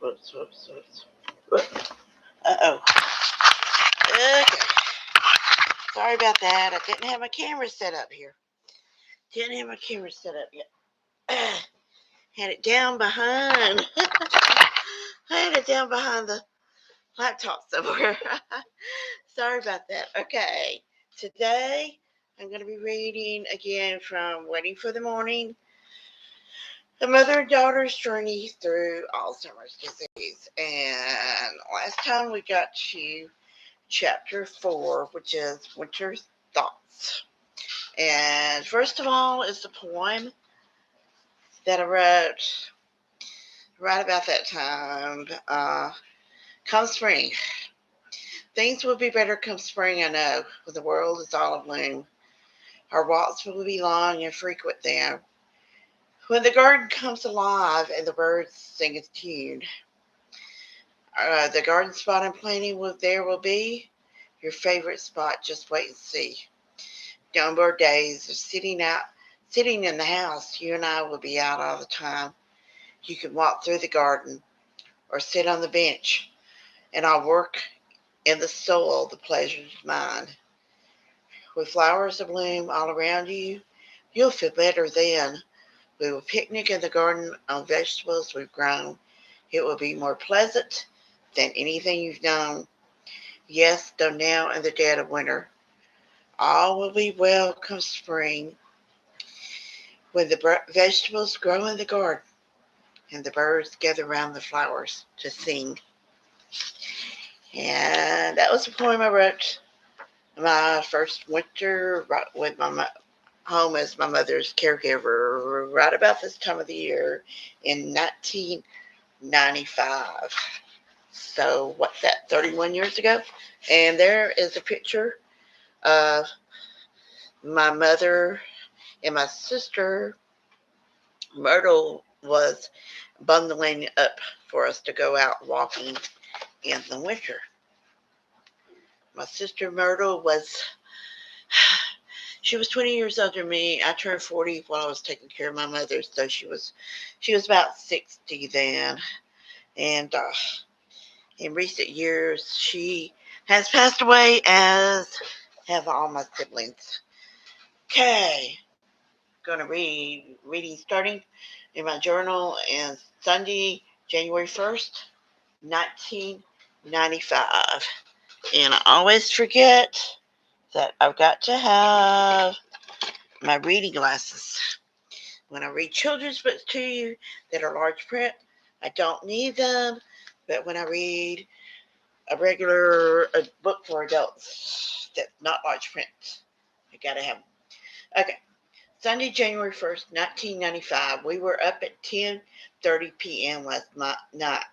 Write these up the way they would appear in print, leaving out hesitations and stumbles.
Whoops. Uh-oh. Okay. Sorry about that. I didn't have my camera set up here. Didn't have my camera set up yet. Had it down behind. Had it down behind the laptop somewhere. Sorry about that. Okay. Today I'm going to be reading again from Waiting for the Morning. The mother and daughter's journey through Alzheimer's disease. And last time we got to chapter 4, which is Winter's Thoughts. And first of all is the poem that I wrote right about that time. Come spring. Things will be better come spring, I know, when the world is all abloom. Our walks will be long and frequent then. When the garden comes alive and the birds sing a tune. The garden spot I'm planning there will be your favorite spot. Just wait and see. No more days of sitting in the house. You and I will be out all the time. You can walk through the garden or sit on the bench, and I'll work in the soil. The pleasure's mine. With flowers abloom all around you, you'll feel better then. We will picnic in the garden on vegetables we've grown. It will be more pleasant than anything you've known. Yes, though now in the dead of winter, all will be well come spring, when the vegetables grow in the garden and the birds gather round the flowers to sing. And that was a poem I wrote my first winter with my home as my mother's caregiver, right about this time of the year in 1995. So what's that, 31 years ago? And there is a picture of my mother and my sister. Myrtle was bundling up for us to go out walking in the winter. My sister Myrtle she was 20 years older than me. I turned 40 while I was taking care of my mother, so she was about 60 then. And in recent years, she has passed away, as have all my siblings. Okay, going to reading starting in my journal on Sunday, January 1st, 1995. And I always forget that I've got to have my reading glasses. When I read children's books to you that are large print, I don't need them. But when I read a book for adults that's not large print, I gotta have them. Okay. Sunday, January 1st, 1995. We were up at 10:30 p.m. last night.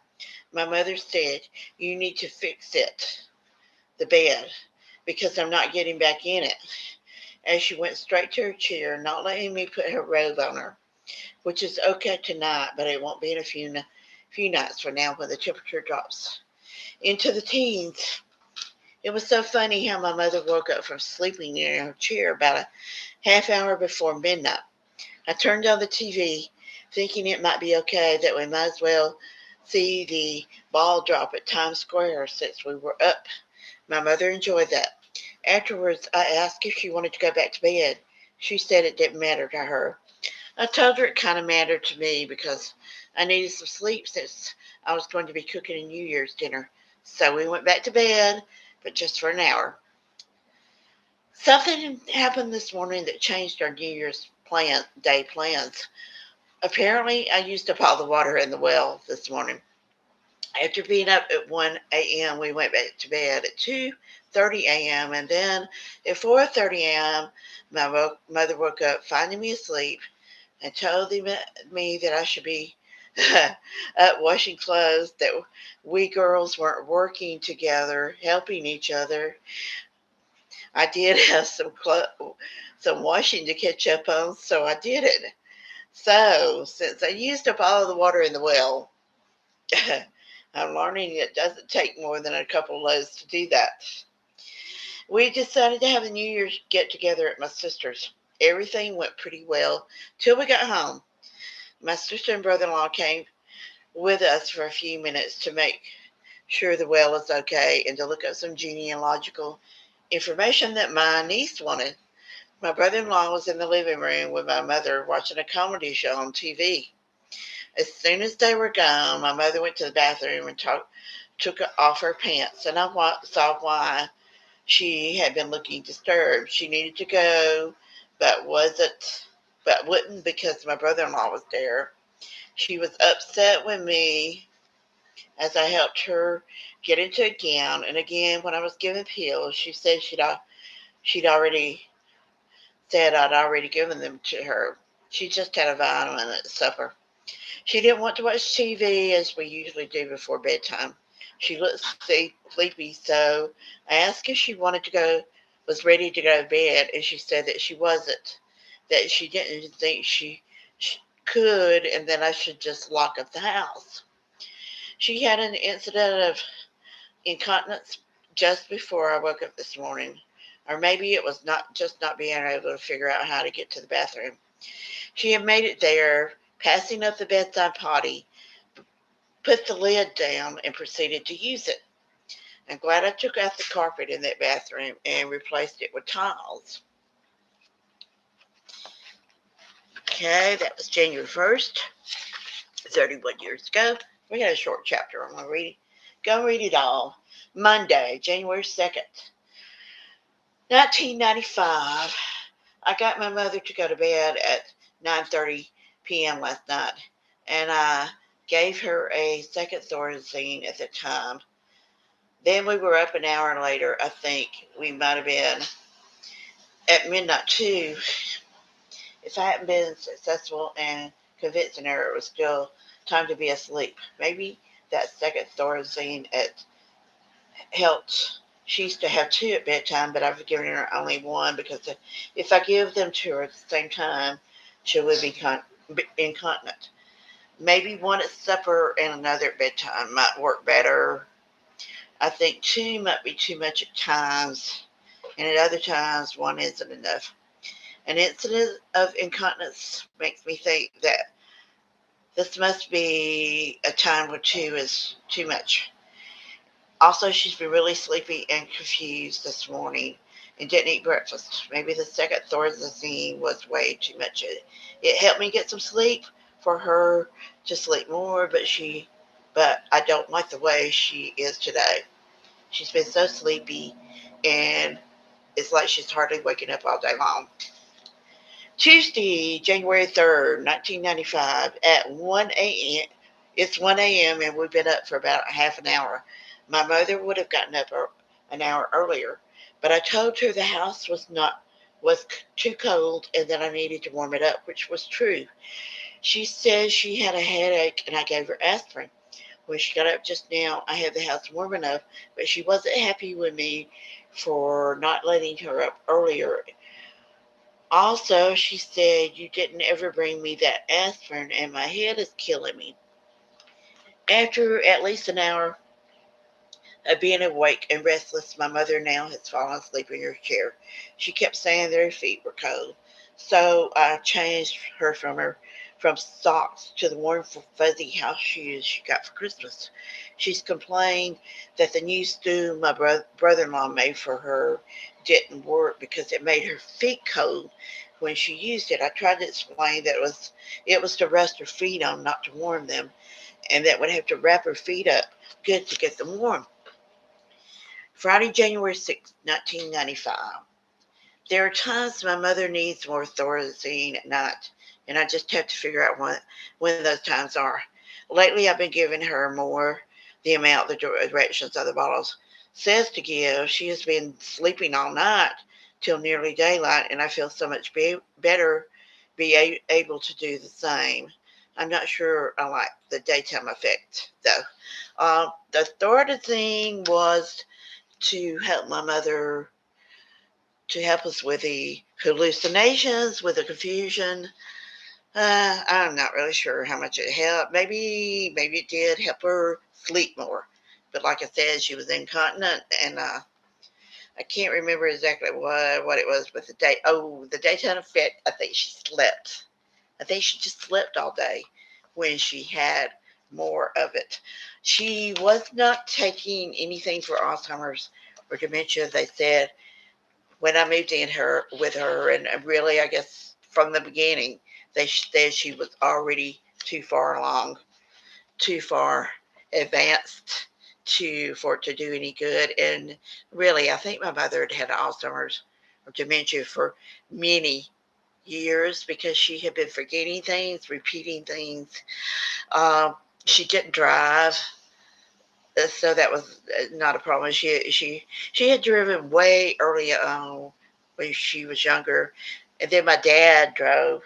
My mother said, "You need to fix the bed, because I'm not getting back in it." As she went straight to her chair, not letting me put her robe on her, which is okay tonight, but it won't be in a few nights from now when the temperature drops into the teens. It was so funny how my mother woke up from sleeping in her chair about a half hour before midnight. I turned on the TV, thinking it might be okay, that we might as well see the ball drop at Times Square since we were up. My mother enjoyed that. Afterwards, I asked if she wanted to go back to bed. She said it didn't matter to her. I told her it kind of mattered to me because I needed some sleep since I was going to be cooking a New Year's dinner. So we went back to bed, but just for an hour. Something happened this morning that changed our New Year's day plans. Apparently, I used up all the water in the well this morning. After being up at 1 a.m., we went back to bed at 2:30 a.m. And then at 4:30 a.m., my mother woke up, finding me asleep, and told me that I should be up washing clothes, that we girls weren't working together, helping each other. I did have some washing to catch up on, so I did it. So, since I used up all of the water in the well, I'm learning it doesn't take more than a couple of loads to do that. We decided to have a New Year's get-together at my sister's. Everything went pretty well till we got home. My sister and brother-in-law came with us for a few minutes to make sure the well is okay and to look up some genealogical information that my niece wanted. My brother-in-law was in the living room with my mother watching a comedy show on TV. As soon as they were gone, my mother went to the bathroom and took off her pants, and I saw why she had been looking disturbed. She needed to go, but wouldn't because my brother-in-law was there. She was upset with me as I helped her get into a gown, and again when I was giving pills, she said she'd already said I'd already given them to her. She just had a vitamin at supper. She didn't want to watch TV as we usually do before bedtime. She looked sleepy, so I asked if she was ready to go to bed, and she said that she wasn't, that she didn't think she could, and that I should just lock up the house. She had an incident of incontinence just before I woke up this morning, or maybe it was not being able to figure out how to get to the bathroom. She had made it there, passing up the bedside potty, put the lid down, and proceeded to use it. I'm glad I took out the carpet in that bathroom and replaced it with tiles. Okay, that was January 1st, 31 years ago. We got a short chapter. I'm going to read it all. Monday, January 2nd, 1995. I got my mother to go to bed at 9:30 p.m. last night, and I gave her a second Thorazine at the time. Then we were up an hour later. I think we might have been at midnight too. If I hadn't been successful in convincing her it was still time to be asleep, maybe that second Thorazine had helped. She used to have two at bedtime, but I've given her only one because if I give them to her at the same time, she would be incontinent. Maybe one at supper and another at bedtime might work better. I think two might be too much at times, and at other times one isn't enough. An incident of incontinence makes me think that this must be a time where two is too much. Also, she's been really sleepy and confused this morning and didn't eat breakfast. Maybe the second Thorazine was way too much. It helped me get some sleep for her to sleep more, but I don't like the way she is today. She's been so sleepy, and it's like she's hardly waking up all day long. Tuesday, January 3rd, 1995, at 1 a.m. It's 1 a.m., and we've been up for about half an hour. My mother would have gotten up an hour earlier, but I told her the house was too cold and that I needed to warm it up, which was true. She said she had a headache, and I gave her aspirin. When she got up just now, I had the house warm enough, but she wasn't happy with me for not letting her up earlier. Also, she said, "You didn't ever bring me that aspirin, and my head is killing me." After at least an hour of being awake and restless, my mother now has fallen asleep in her chair. She kept saying that her feet were cold, so I changed from socks to the warm, fuzzy house shoes she got for Christmas. She's complained that the new stew my brother-in-law made for her didn't work because it made her feet cold when she used it. I tried to explain that it was to rest her feet on, not to warm them, and that would have to wrap her feet up good to get them warm. Friday, January 6th, 1995. There are times my mother needs more Thorazine at night, and I just have to figure out when those times are. Lately, I've been giving her more the amount the directions of the bottles says to give. She has been sleeping all night till nearly daylight, and I feel so much better able to do the same. I'm not sure I like the daytime effect, though. The Thorazine was to help my mother, to help us with the hallucinations, with the confusion. I'm not really sure how much it helped. Maybe it did help her sleep more. But like I said, she was incontinent, and I can't remember exactly what it was with the day. Oh, the daytime effect. I think she slept. I think she just slept all day when she had more of it. She was not taking anything for Alzheimer's or dementia. They said when I moved in her with her, and really, I guess from the beginning, they said she was already too far along, too far advanced for it to do any good. And really, I think my mother had Alzheimer's or dementia for many years because she had been forgetting things, repeating things. She didn't drive, so that was not a problem. She had driven way early on when she was younger, and then my dad drove.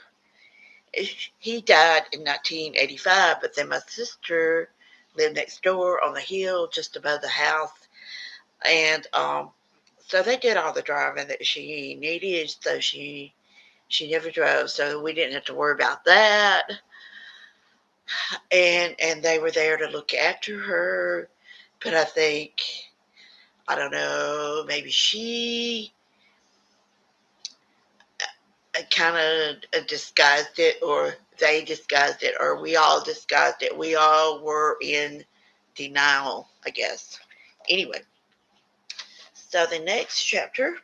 He died in 1985, but then my sister lived next door on the hill just above the house, and so they did all the driving that she needed. So she never drove, so we didn't have to worry about that. And they were there to look after her, but I think, I don't know, maybe she kind of disguised it, or they disguised it, or we all disguised it. We all were in denial, I guess. Anyway, so the next chapter,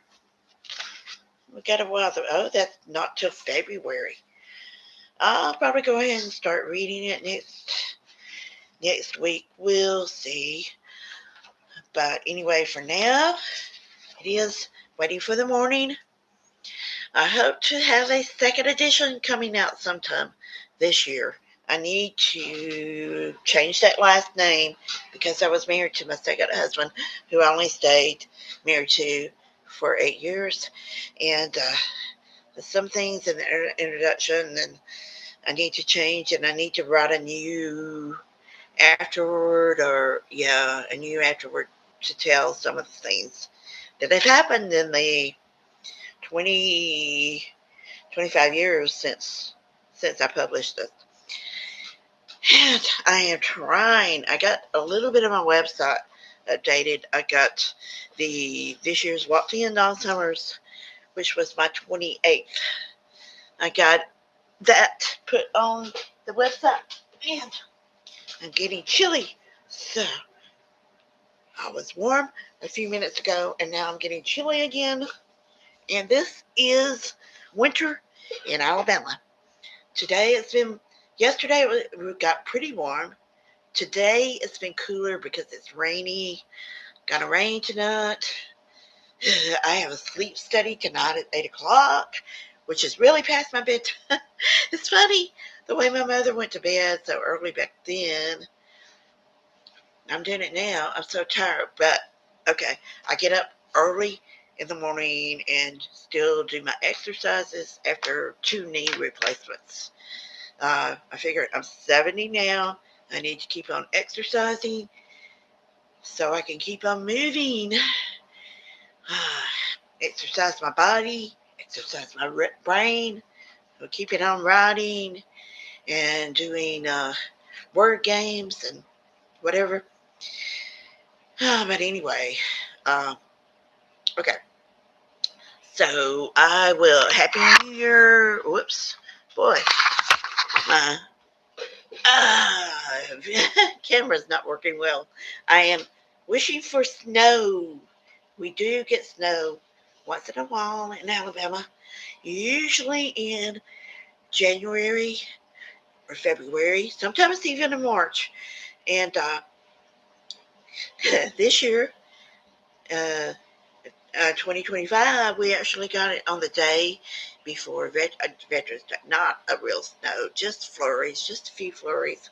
we got a while. Oh, that's not till February. I'll probably go ahead and start reading it next week. We'll see. But anyway, for now, it is waiting for the morning. I hope to have a second edition coming out sometime this year. I need to change that last name because I was married to my second husband, who I only stayed married to for 8 years. And some things in the introduction, and I need to change, and I need to write a new afterward, a new afterward to tell some of the things that have happened in the 20, 25 years since I published this. And I am trying. I got a little bit of my website updated. I got this year's Walk to End Alzheimer's, which was my 28th. I got that put on the website, and I'm getting chilly. So I was warm a few minutes ago, and now I'm getting chilly again. And this is winter in Alabama. Yesterday it got pretty warm. Today it's been cooler because it's rainy. Gonna rain tonight. I have a sleep study tonight at 8 o'clock, which is really past my bedtime. It's funny the way my mother went to bed so early back then. I'm doing it now. I'm so tired, but okay. I get up early in the morning and still do my exercises after 2 knee replacements. I figured I'm 70 now. I need to keep on exercising so I can keep on moving. Exercise my body, exercise my brain, keep it on writing and doing word games and whatever. But anyway, okay. So I will, Happy New Year. Whoops. Boy, my camera's not working well. I am wishing for snow. We do get snow once in a while in Alabama, usually in January or February, sometimes even in March. And this year, uh, 2025, we actually got it on the day before Veterans Day. Not a real snow, just flurries, just a few flurries.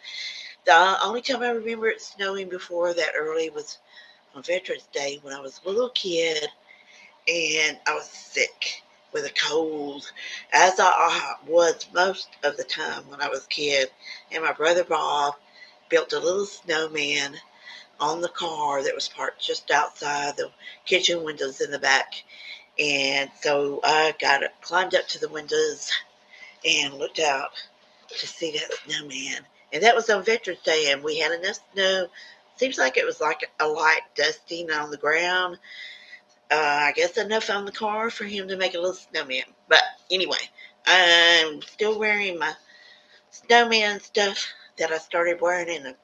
The only time I remember it snowing before that early was on Veterans Day when I was a little kid and I was sick with a cold, as I was most of the time when I was a kid. And my brother Bob built a little snowman on the car that was parked just outside the kitchen windows in the back. And so I climbed up to the windows and looked out to see that snowman. And that was on Veterans Day, and we had enough snow. Seems like it was like a light dusting on the ground. I guess enough on the car for him to make a little snowman. But anyway, I'm still wearing my snowman stuff that I started wearing in the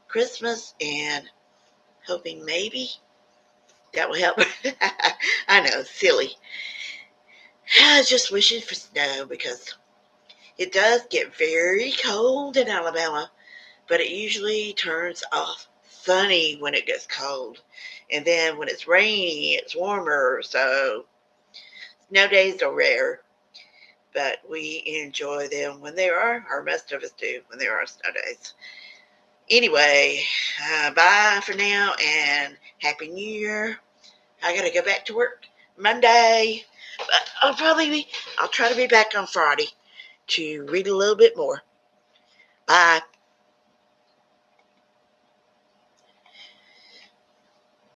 Christmas and hoping maybe that will help. I know, silly. I was just wishing for snow because it does get very cold in Alabama, but it usually turns off sunny when it gets cold. And then when it's rainy, it's warmer. So snow days are rare, but we enjoy them when they are, or most of us do when there are snow days. Anyway, bye for now and Happy New Year. I got to go back to work Monday, but I'll try to be back on Friday to read a little bit more. Bye.